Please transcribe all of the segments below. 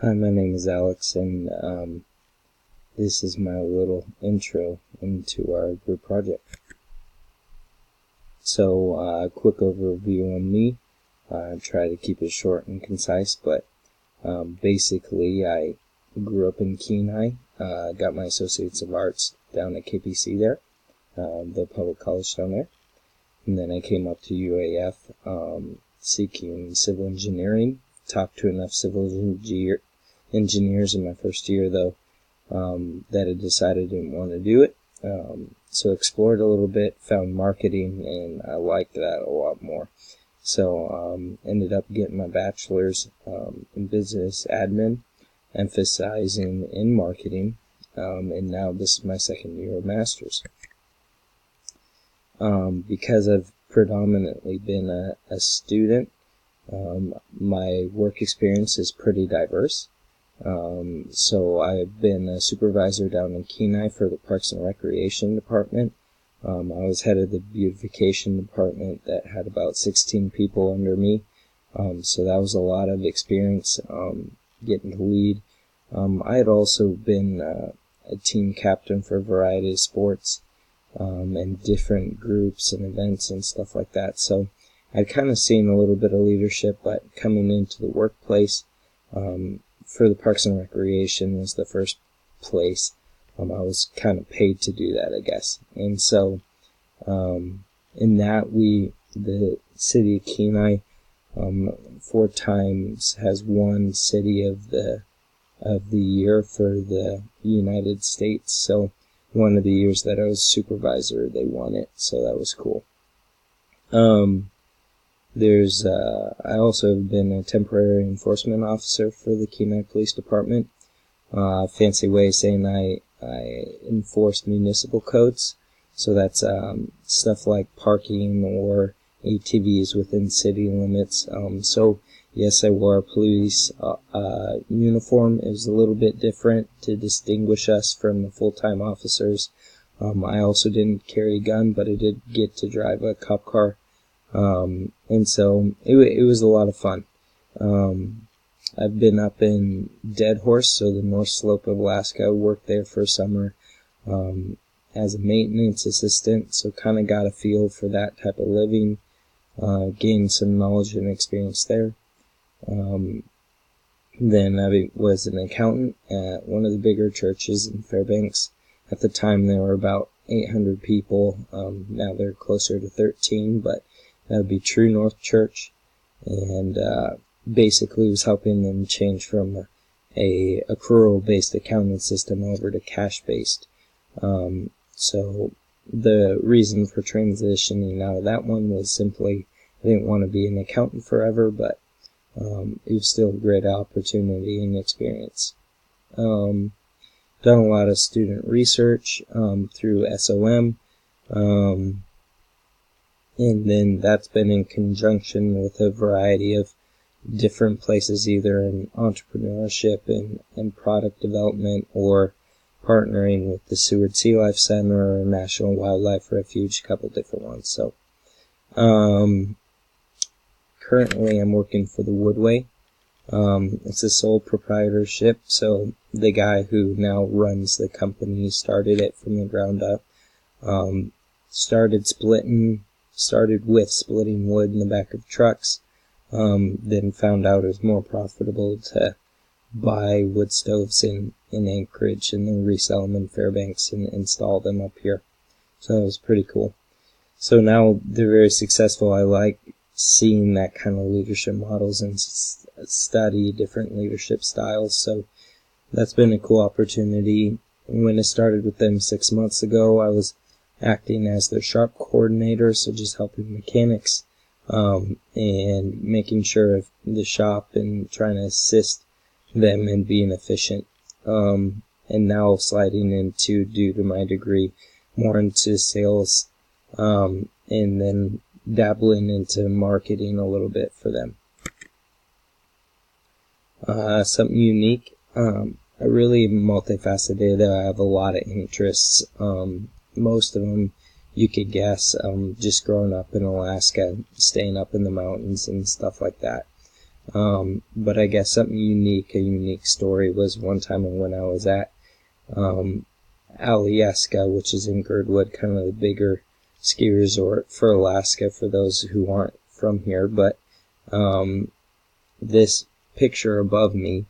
Hi, my name is Alex, and this is my little intro into our group project. So, quick overview on me. Try to keep it short and concise, but basically I grew up in Kenai, got my Associates of Arts down at KPC there, the public college down there, and then I came up to UAF seeking civil engineering. Talked to enough civil engineers in my first year, though, that I decided I didn't want to do it. So explored a little bit, found marketing, and I liked that a lot more. So ended up getting my bachelor's in business admin, emphasizing in marketing, and now this is my second year of master's. Because I've predominantly been a student, my work experience is pretty diverse. So I've been a supervisor down in Kenai for the Parks and Recreation Department. I was head of the beautification department that had about 16 people under me. So that was a lot of experience getting to lead. I had also been a team captain for a variety of sports and different groups and events and stuff like that. So I'd kind of seen a little bit of leadership, but coming into the workplace for the Parks and Recreation was the first place. I was kind of paid to do that, I guess. And so in that, the city of Kenai 4 times has won City of the Year for the United States. So one of the years that I was supervisor, they won it, so that was cool. I also have been a temporary enforcement officer for the Kenai Police Department. Fancy way of saying I enforce municipal codes. So that's stuff like parking or ATVs within city limits. So yes, I wore a police uniform. It was a little bit different to distinguish us from the full-time officers. I also didn't carry a gun, but I did get to drive a cop car. And so it was a lot of fun. I've been up in Dead Horse, so the North Slope of Alaska. I worked there for a summer as a maintenance assistant, so kind of got a feel for that type of living, gained some knowledge and experience there. Then I was an accountant at one of the bigger churches in Fairbanks. At the time, there were about 800 people. Now they're closer to 13, but that would be True North Church, and basically was helping them change from a accrual-based accounting system over to cash-based. So the reason for transitioning out of that one was simply I didn't want to be an accountant forever, but it was still a great opportunity and experience. Done a lot of student research through SOM. And then that's been in conjunction with a variety of different places, either in entrepreneurship and product development, or partnering with the Seward Sea Life Center or National Wildlife Refuge, a couple different ones. So currently I'm working for the Woodway. It's a sole proprietorship, so the guy who now runs the company started it from the ground up. Started with splitting wood in the back of trucks, then found out it was more profitable to buy wood stoves in Anchorage and then resell them in Fairbanks and install them up here. So that was pretty cool. So now they're very successful. I like seeing that kind of leadership models and study different leadership styles. So that's been a cool opportunity. When I started with them 6 months ago, I was acting as their shop coordinator, so just helping mechanics and making sure of the shop and trying to assist them in being efficient. And now sliding into, due to my degree, more into sales, and then dabbling into marketing a little bit for them. Something unique. I really am multifaceted. I have a lot of interests. Most of them you could guess, just growing up in Alaska, staying up in the mountains and stuff like that. But I guess something unique, a unique story, was one time when I was at Alyeska, which is in Girdwood, kind of the bigger ski resort for Alaska for those who aren't from here. But this picture above me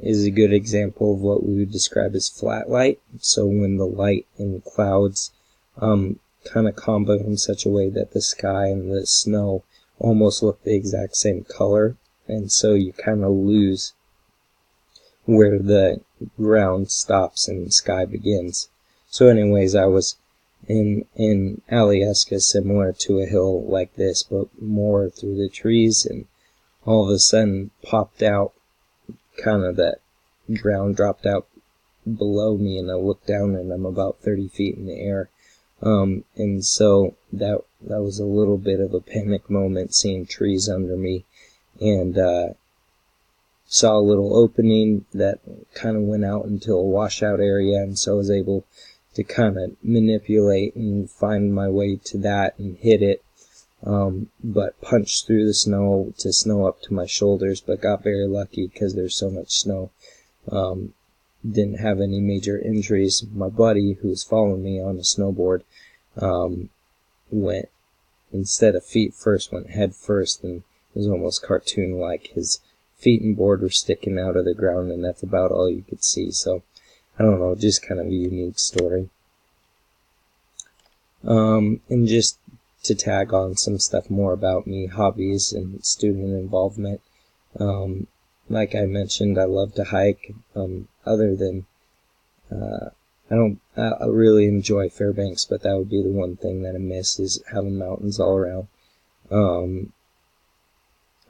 is a good example of what we would describe as flat light. So when the light and clouds kind of combo in such a way that the sky and the snow almost look the exact same color, and so you kind of lose where the ground stops and the sky begins. So anyways, I was in Alyeska, similar to a hill like this, but more through the trees, and all of a sudden popped out, kind of that ground dropped out below me, and I looked down and I'm about 30 feet in the air. And so that was a little bit of a panic moment, seeing trees under me, and saw a little opening that kind of went out into a washout area, and so I was able to kind of manipulate and find my way to that and hit it, but punched through the snow to snow up to my shoulders, but got very lucky because there's so much snow. Didn't have any major injuries. My buddy, who was following me on a snowboard, went, instead of feet first, went head first, and it was almost cartoon-like. His feet and board were sticking out of the ground, and that's about all you could see. So, I don't know, just kind of a unique story. And just to tag on some stuff more about me, hobbies and student involvement. Like I mentioned, I love to hike. Other than, I really enjoy Fairbanks, but that would be the one thing that I miss, is having mountains all around.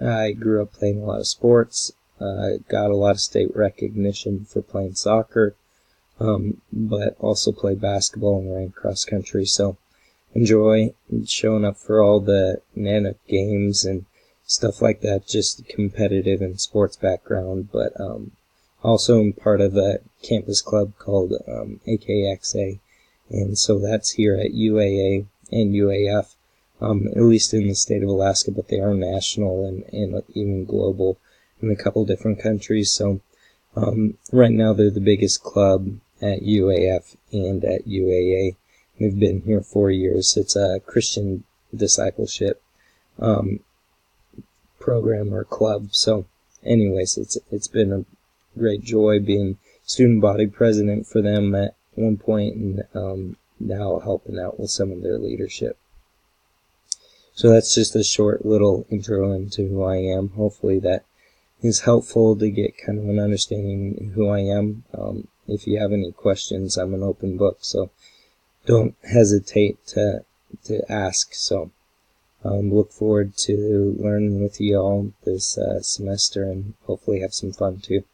I grew up playing a lot of sports. Got a lot of state recognition for playing soccer, but also played basketball and ran cross country. So enjoy showing up for all the Nana games and stuff like that, just competitive and sports background. But also I'm part of a campus club called AKXA, and so that's here at UAA and UAF, at least in the state of Alaska, but they are national and even global in a couple different countries. So right now they're the biggest club at UAF and at UAA. They've been here 4 years. It's a Christian discipleship program or club. So anyways, it's been a great joy being student body president for them at one point, and now helping out with some of their leadership. So that's just a short little intro into who I am. Hopefully that is helpful to get kind of an understanding of who I am. If you have any questions, I'm an open book, so don't hesitate to ask. So look forward to learning with you all this semester, and hopefully have some fun too.